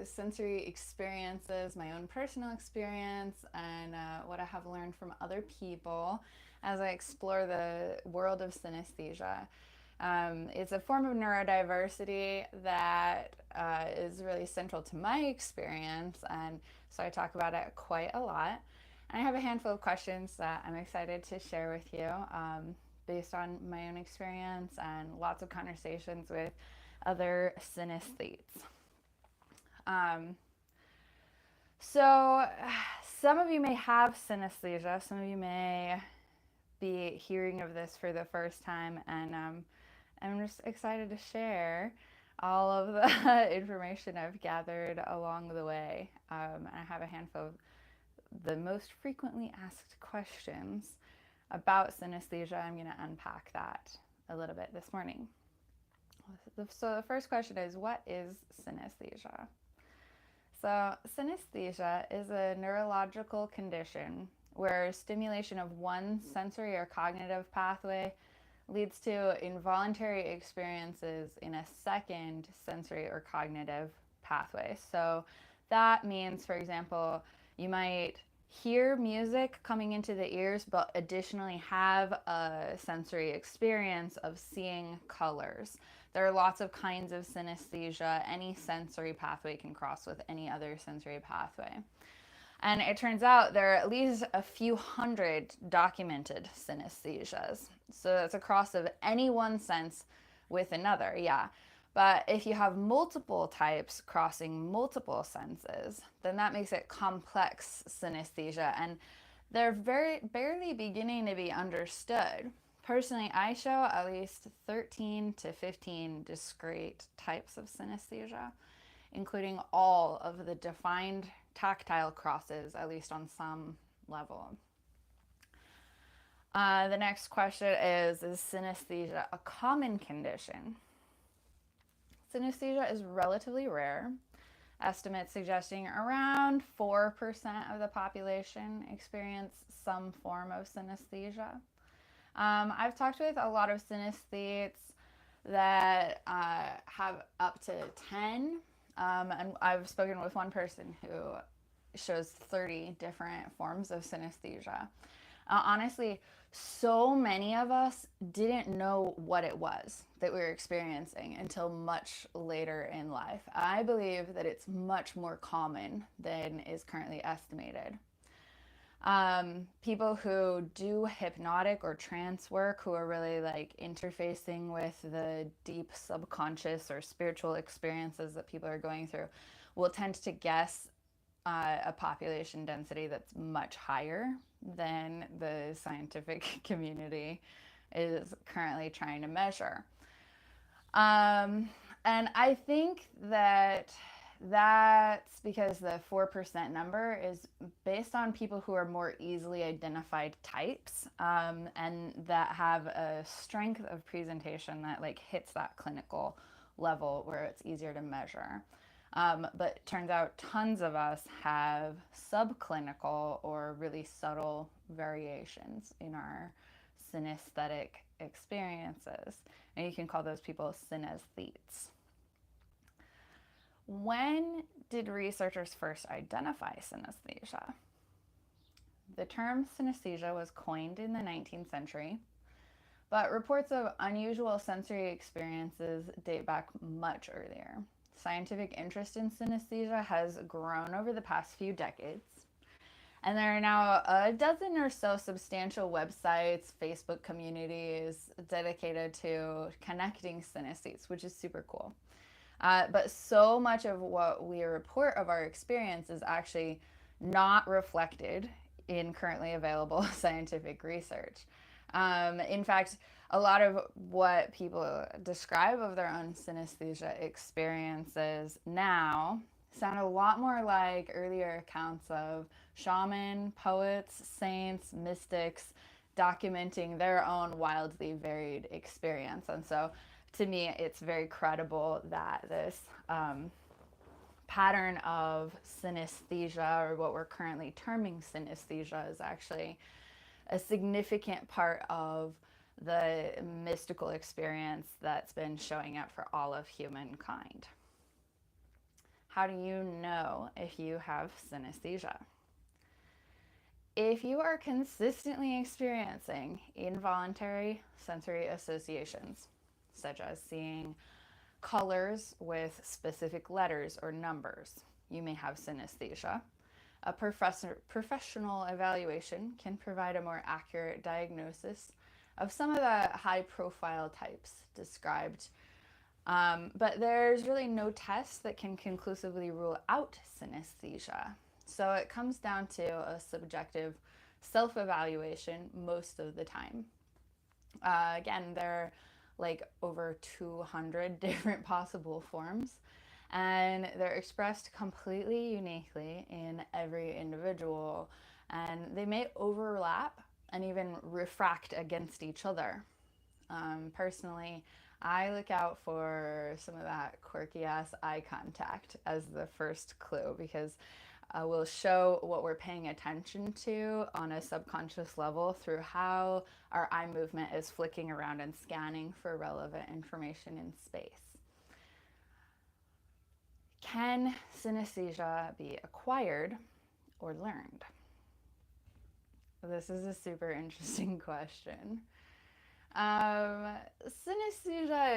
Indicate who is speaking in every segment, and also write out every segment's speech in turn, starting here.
Speaker 1: sensory experiences, my own personal experience, and what I have learned from other people as I explore the world of synesthesia. It's a form of neurodiversity that is really central to my experience, and so I talk about it quite a lot. And I have a handful of questions that I'm excited to share with you based on my own experience and lots of conversations with other synesthetes. Um, so, some of you may have synesthesia, some of you may be hearing of this for the first time, and I'm just excited to share all of the information I've gathered along the way. I have a handful of the most frequently asked questions about synesthesia. I'm going to unpack that a little bit this morning. So, the first question is, what is synesthesia? So, synesthesia is a neurological condition where stimulation of one sensory or cognitive pathway leads to involuntary experiences in a second sensory or cognitive pathway. So, that means, for example, you might hear music coming into the ears, but additionally have a sensory experience of seeing colors. There are lots of kinds of synesthesia. Any sensory pathway can cross with any other sensory pathway. And it turns out there are at least a few hundred documented synesthesias. So that's a cross of any one sense with another, yeah. But if you have multiple types crossing multiple senses, then that makes it complex synesthesia, and they're very barely beginning to be understood. Personally, I show at least 13 to 15 discrete types of synesthesia, including all of the defined tactile crosses, at least on some level. The next question is synesthesia a common condition? Synesthesia is relatively rare. Estimates suggesting around 4% of the population experience some form of synesthesia. I've talked with a lot of synesthetes that have up to 10, and I've spoken with one person who shows 30 different forms of synesthesia. Honestly, so many of us didn't know what it was that we were experiencing until much later in life. I believe that it's much more common than is currently estimated. People who do hypnotic or trance work, who are really like interfacing with the deep subconscious or spiritual experiences that people are going through, will tend to guess a population density that's much higher than the scientific community is currently trying to measure. And I think that's because the 4% number is based on people who are more easily identified types, and that have a strength of presentation that like hits that clinical level where it's easier to measure. But it turns out tons of us have subclinical or really subtle variations in our synesthetic experiences. And you can call those people synesthetes. When did researchers first identify synesthesia? The term synesthesia was coined in the 19th century, but reports of unusual sensory experiences date back much earlier. Scientific interest in synesthesia has grown over the past few decades, and there are now a dozen or so substantial websites, Facebook communities dedicated to connecting synesthetes, which is super cool. But so much of what we report of our experience is actually not reflected in currently available scientific research. In fact, a lot of what people describe of their own synesthesia experiences now sound a lot more like earlier accounts of shaman, poets, saints, mystics documenting their own wildly varied experience. And so to me, it's very credible that this pattern of synesthesia, or what we're currently terming synesthesia, is actually a significant part of the mystical experience that's been showing up for all of humankind. How do you know if you have synesthesia? If you are consistently experiencing involuntary sensory associations, such as seeing colors with specific letters or numbers, you may have synesthesia. A professional evaluation can provide a more accurate diagnosis of some of the high profile types described. But there's really no test that can conclusively rule out synesthesia. So it comes down to a subjective self evaluation most of the time. Again, there are like over 200 different possible forms, and they're expressed completely uniquely in every individual, and they may overlap and even refract against each other. Personally, I look out for some of that quirky ass eye contact as the first clue, because will show what we're paying attention to on a subconscious level through how our eye movement is flicking around and scanning for relevant information in space. Can synesthesia be acquired or learned? This is a super interesting question. Synesthesia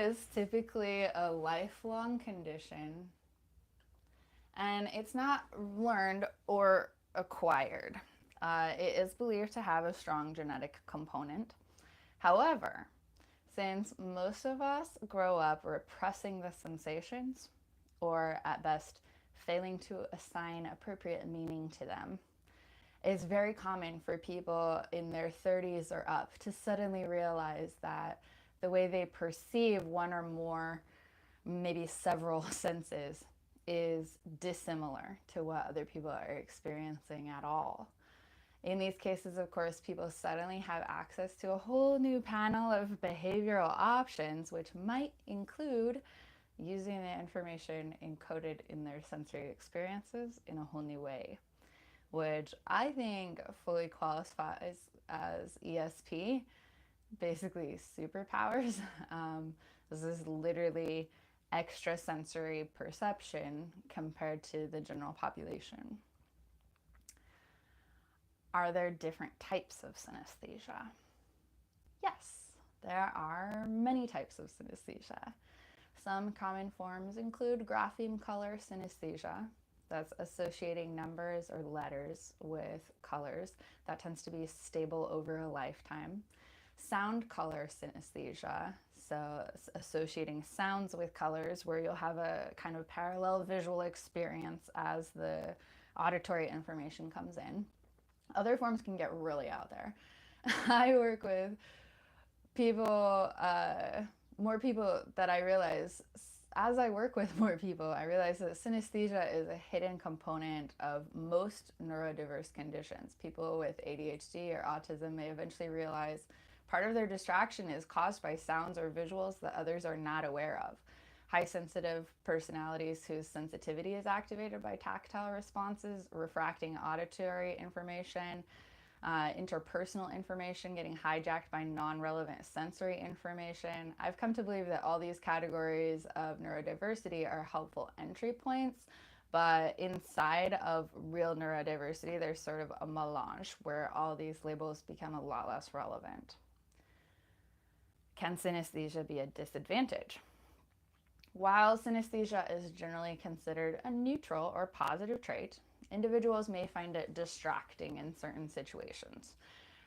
Speaker 1: is typically a lifelong condition, and it's not learned or acquired. It is believed to have a strong genetic component. However, since most of us grow up repressing the sensations, or at best failing to assign appropriate meaning to them, it's very common for people in their 30s or up to suddenly realize that the way they perceive one or more, maybe several senses, is dissimilar to what other people are experiencing at all. In these cases, of course, people suddenly have access to a whole new panel of behavioral options, which might include using the information encoded in their sensory experiences in a whole new way, which I think fully qualifies as ESP, basically superpowers. This is literally extrasensory perception compared to the general population. Are there different types of synesthesia? Yes, there are many types of synesthesia. Some common forms include grapheme color synesthesia. That's associating numbers or letters with colors. That tends to be stable over a lifetime. Sound color synesthesia, so associating sounds with colors, where you'll have a kind of parallel visual experience as the auditory information comes in. Other forms can get really out there. I work with people, more people that I realize, as I work with more people, I realize that synesthesia is a hidden component of most neurodiverse conditions. People with ADHD or autism may eventually realize part of their distraction is caused by sounds or visuals that others are not aware of. High sensitive personalities whose sensitivity is activated by tactile responses, refracting auditory information, interpersonal information getting hijacked by non-relevant sensory information. I've come to believe that all these categories of neurodiversity are helpful entry points, but inside of real neurodiversity, there's sort of a melange where all these labels become a lot less relevant. Can synesthesia be a disadvantage? While synesthesia is generally considered a neutral or positive trait, individuals may find it distracting in certain situations.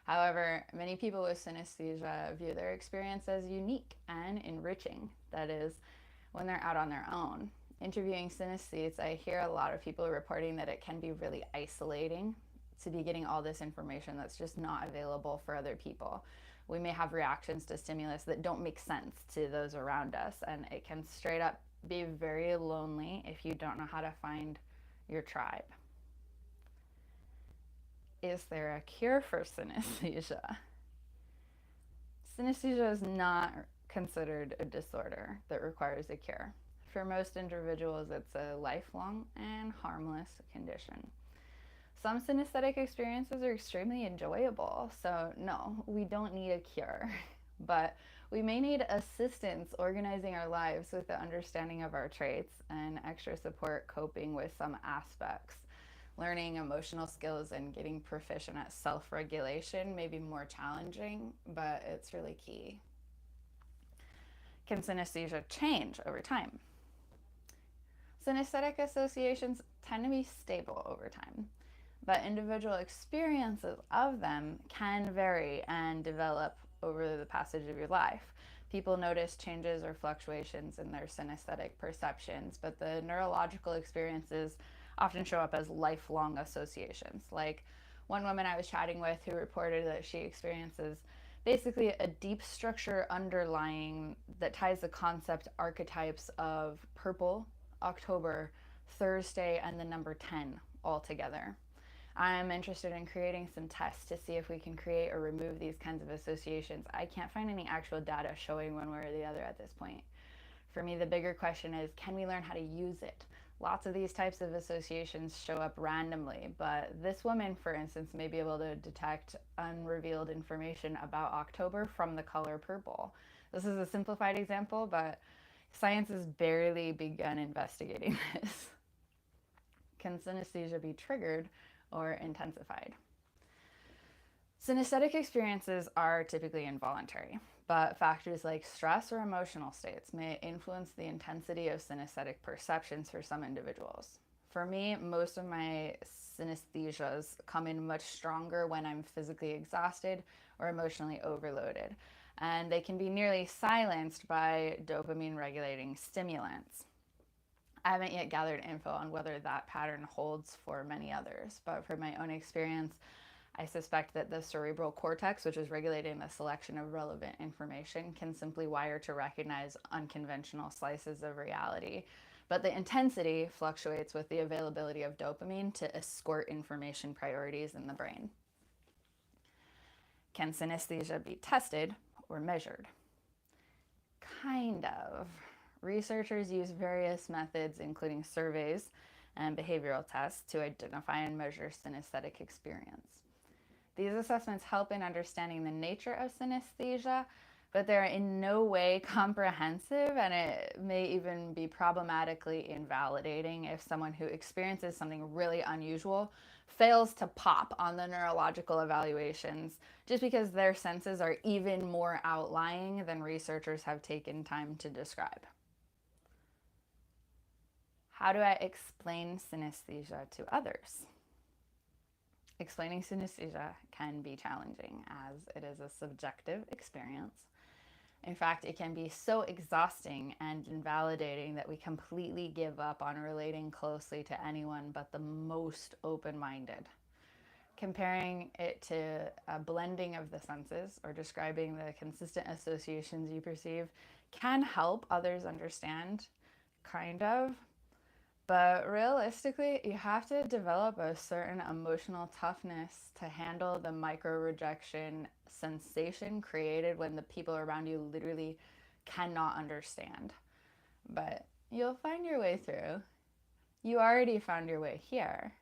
Speaker 1: However, many people with synesthesia view their experience as unique and enriching, that is, when they're out on their own. Interviewing synesthetes, I hear a lot of people reporting that it can be really isolating to be getting all this information that's just not available for other people. We may have reactions to stimulus that don't make sense to those around us, and it can straight up be very lonely if you don't know how to find your tribe. Is there a cure for synesthesia? Synesthesia is not considered a disorder that requires a cure. For most individuals, it's a lifelong and harmless condition. Some synesthetic experiences are extremely enjoyable, so no, we don't need a cure. But we may need assistance organizing our lives with the understanding of our traits and extra support coping with some aspects. Learning emotional skills and getting proficient at self regulation may be more challenging, but it's really key. Can synesthesia change over time? Synesthetic associations tend to be stable over time, but individual experiences of them can vary and develop over the passage of your life. People notice changes or fluctuations in their synesthetic perceptions, but the neurological experiences often show up as lifelong associations. Like one woman I was chatting with who reported that she experiences basically a deep structure underlying that ties the concept archetypes of purple, October, Thursday, and the number 10 all together. I'm interested in creating some tests to see if we can create or remove these kinds of associations. I can't find any actual data showing one way or the other at this point. For me, the bigger question is, can we learn how to use it? Lots of these types of associations show up randomly, but this woman, for instance, may be able to detect unrevealed information about October from the color purple. This is a simplified example, but science has barely begun investigating this. Can synesthesia be triggered or intensified? Synesthetic experiences are typically involuntary, but factors like stress or emotional states may influence the intensity of synesthetic perceptions for some individuals. For me, most of my synesthesias come in much stronger when I'm physically exhausted or emotionally overloaded, and they can be nearly silenced by dopamine regulating stimulants. I haven't yet gathered info on whether that pattern holds for many others, but from my own experience, I suspect that the cerebral cortex, which is regulating the selection of relevant information, can simply wire to recognize unconventional slices of reality. But the intensity fluctuates with the availability of dopamine to escort information priorities in the brain. Can synesthesia be tested or measured? Kind of. Researchers use various methods, including surveys and behavioral tests, to identify and measure synesthetic experience. These assessments help in understanding the nature of synesthesia, but they're in no way comprehensive, and it may even be problematically invalidating if someone who experiences something really unusual fails to pop on the neurological evaluations just because their senses are even more outlying than researchers have taken time to describe. How do I explain synesthesia to others? Explaining synesthesia can be challenging as it is a subjective experience. In fact, it can be so exhausting and invalidating that we completely give up on relating closely to anyone but the most open-minded. Comparing it to a blending of the senses or describing the consistent associations you perceive can help others understand, kind of. But realistically, you have to develop a certain emotional toughness to handle the micro-rejection sensation created when the people around you literally cannot understand. But you'll find your way through. You already found your way here.